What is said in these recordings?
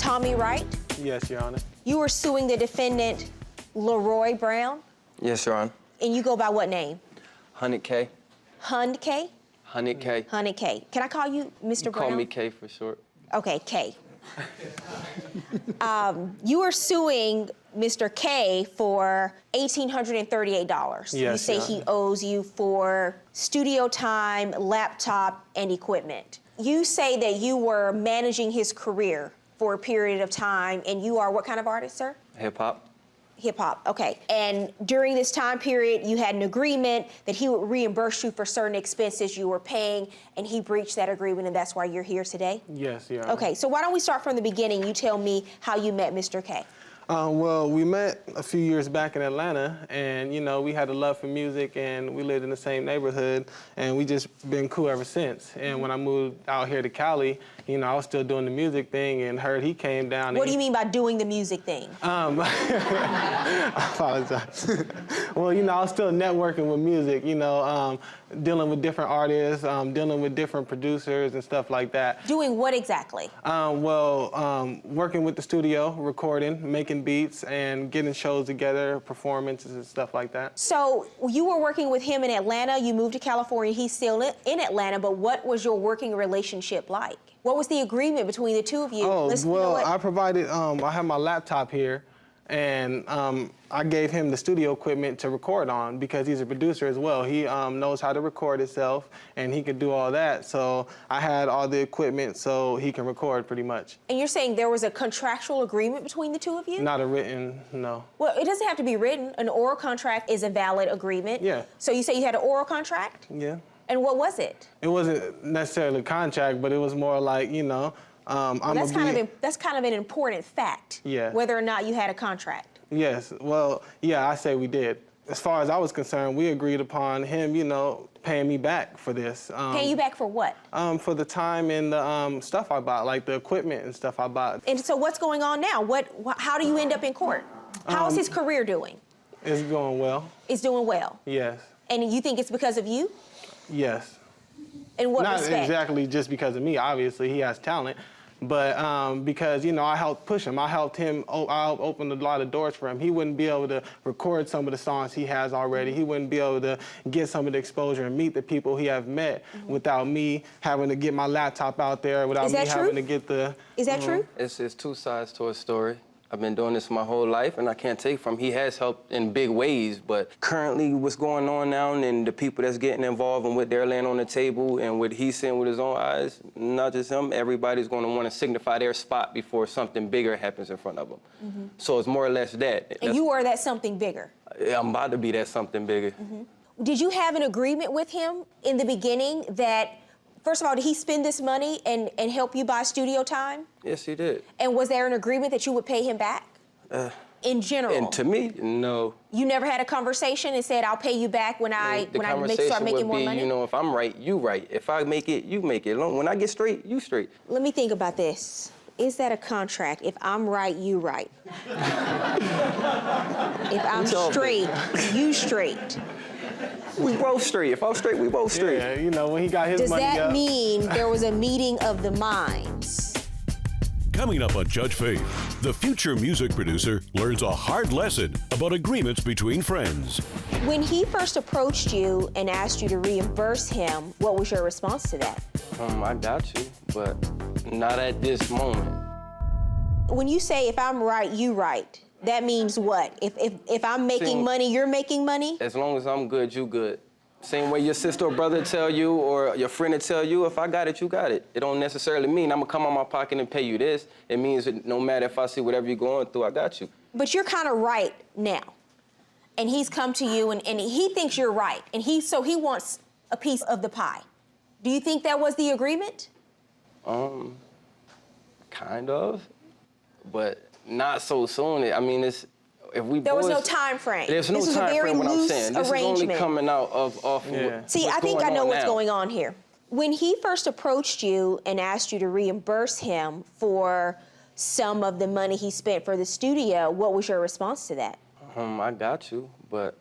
Tommy Wright? Yes, Your Honor. You were suing the defendant, Leroy Brown? Yes, Your Honor. And you go by what name? 100K. Hund K? 100K. 100K. Can I call you Mr. Brown? Call me K for short. Okay, K. You are suing Mr. K for $1,838. Yes, You say Your he Honor. owes you for studio time, laptop, and equipment. You say that you were managing his career for a period of time, and you are what kind of artist, sir? Hip-hop. Hip-hop, okay. And during this time period, you had an agreement that he would reimburse you for certain expenses you were paying, and he breached that agreement, and that's why you're here today? Yes, Your Honor. Okay, so why don't we start from the beginning? You tell me how you met Mr. K. Well, we met a few years back in Atlanta, and, you know, we had a love for music, and we lived in the same neighborhood, and we just been cool ever since. And when I moved out here to Cali, you know, I was still doing the music thing and heard he came down. What do you mean by doing the music thing? I apologize. Well, you know, I was still networking with music, you know, dealing with different artists, dealing with different producers and stuff like that. Doing what exactly? Working with the studio, recording, making beats, and getting shows together, performances and stuff like that. So you were working with him in Atlanta, you moved to California, he's still in Atlanta, but what was your working relationship like? What was the agreement between the two of you? Oh, You know well, what? I provided, I have my laptop here, and I gave him the studio equipment to record on because he's a producer as well. He knows how to record himself, and he could do all that. So I had all the equipment so he can record pretty much. And you're saying there was a contractual agreement between the two of you? Not a written, no. Well, it doesn't have to be written. An oral contract is a valid agreement. Yeah. So you say you had an oral contract? Yeah. And what was it? It wasn't necessarily a contract, but it was more like, you know, Well, that's kind of an important fact. Yeah. Whether or not you had a contract. Yes, well, yeah, I say we did. As far as I was concerned, we agreed upon him, you know, paying me back for this. Paying you back for what? For the time and the stuff I bought, like the equipment and stuff I bought. And so what's going on now? How do you end up in court? How is his career doing? It's going well. It's doing well. Yes. And you think it's because of you? Yes. In what Not respect? exactly just because of me, obviously, he has talent, but because, you know, I helped push him. I helped him, I opened a lot of doors for him. He wouldn't be able to record some of the songs he has already. He wouldn't be able to get some of the exposure and meet the people he have met without me having to get my laptop out there, without me having to get the... Is that true? It's two sides to a story. I've been doing this my whole life, and I can't take from he has helped in big ways, but currently what's going on now and the people that's getting involved and what they're laying on the table and what he's seeing with his own eyes, not just him, everybody's going to want to signify their spot before something bigger happens in front of them. So it's more or less that. And you are that something bigger. I'm about to be that something bigger. Did you have an agreement with him in the beginning that, first of all, did he spend this money and help you buy studio time? Yes, he did. And was there an agreement that you would pay him back? In general? And to me, no. You never had a conversation and said, I'll pay you back when I start making more money? You know, if I'm right, you right. If I make it, you make it. When I get straight, you straight. Let me think about this. Is that a contract? If I'm right, you right. If I'm straight, you straight. We both straight. If I'm straight, we both straight. Yeah, you know, when he got his Does money that up. mean there was a meeting of the minds? Coming up on Judge Faith, the future music producer learns a hard lesson about agreements between friends. When he first approached you and asked you to reimburse him, what was your response to that? I got you, but not at this moment. When you say, if I'm right, you right, that means what? If I'm making money, you're making money? As long as I'm good, you good. Same way your sister or brother tell you or your friend will tell you, if I got it, you got it. It don't necessarily mean I'm gonna come out my pocket and pay you this. It means that no matter if I see whatever you're going through, I got you. But you're kind of right now. And he's come to you and he thinks you're right. And so he wants a piece of the pie. Do you think that was the agreement? Kind of, but not so soon. I mean, it's, if we There was boys, no time frame. There's no this was time a very frame. What I'm loose saying, this arrangement. is only coming out of See, I think I know what's going on here. When he first approached you and asked you to reimburse him for some of the money he spent for the studio, what was your response to that? I got you, but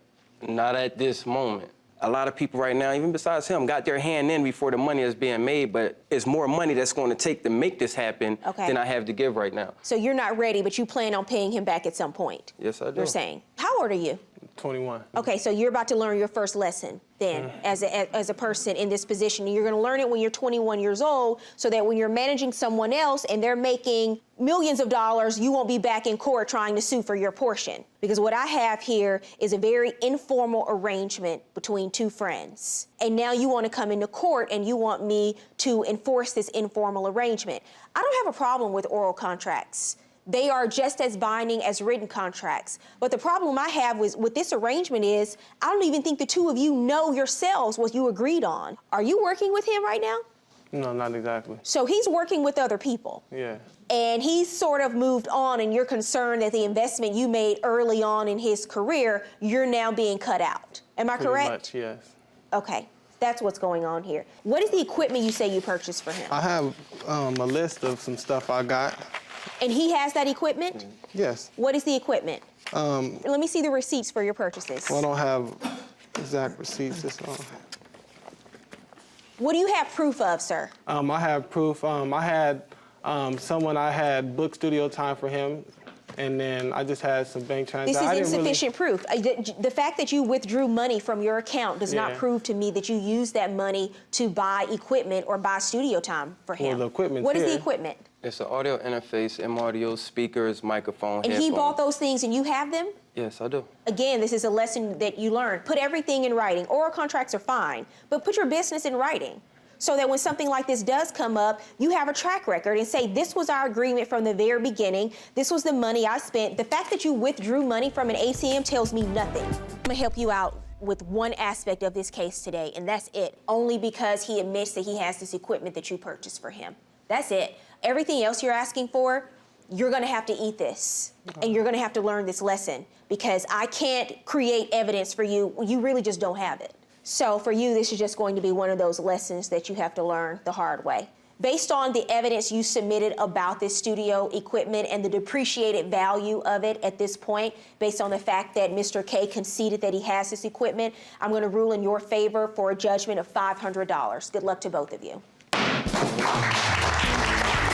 not at this moment. a lot of people right now, even besides him, got their hand in before the money is being made, but it's more money that's going to take to make this happen than I have to give right now. So you're not ready, but you plan on paying him back at some point? Yes, I do. You're saying. How old are you? 21. Okay, so you're about to learn your first lesson then as a person in this position. And you're gonna learn it when you're 21 years old so that when you're managing someone else and they're making millions of dollars, you won't be back in court trying to sue for your portion. Because what I have here is a very informal arrangement between two friends. And now you wanna come into court and you want me to enforce this informal arrangement. I don't have a problem with oral contracts. They are just as binding as written contracts. But the problem I have with this arrangement is I don't even think the two of you know yourselves what you agreed on. Are you working with him right now? No, not exactly. So he's working with other people. Yeah. And he's sort of moved on, and you're concerned that the investment you made early on in his career, you're now being cut out. Am I correct? Pretty much, yes. Okay, that's what's going on here. What is the equipment you say you purchased for him? I have a list of some stuff I got. And he has that equipment? Yes. What is the equipment? Let me see the receipts for your purchases. Well, I don't have exact receipts. What do you have proof of, sir? I have proof. I had I had booked studio time for him, and then I just had some bank transactions. This is insufficient proof. The fact that you withdrew money from your account does not prove to me that you used that money to buy equipment or buy studio time for him. Well, the equipment's What is the here. equipment? It's an audio interface, M-audio, speakers, microphone, And headphones. he bought those things and you have them? Yes, I do. Again, this is a lesson that you learned. Put everything in writing. Oral contracts are fine, but put your business in writing so that when something like this does come up, you have a track record and say, this was our agreement from the very beginning. This was the money I spent. The fact that you withdrew money from an ATM tells me nothing. I'm gonna help you out with one aspect of this case today, and that's it. Only because he admits that he has this equipment that you purchased for him. That's it. Everything else you're asking for, you're gonna have to eat this. And you're gonna have to learn this lesson because I can't create evidence for you. You really just don't have it. So for you, this is just going to be one of those lessons that you have to learn the hard way. Based on the evidence you submitted about this studio equipment and the depreciated value of it at this point, based on the fact that Mr. K conceded that he has this equipment, I'm gonna rule in your favor for a judgment of $500. Good luck to both of you.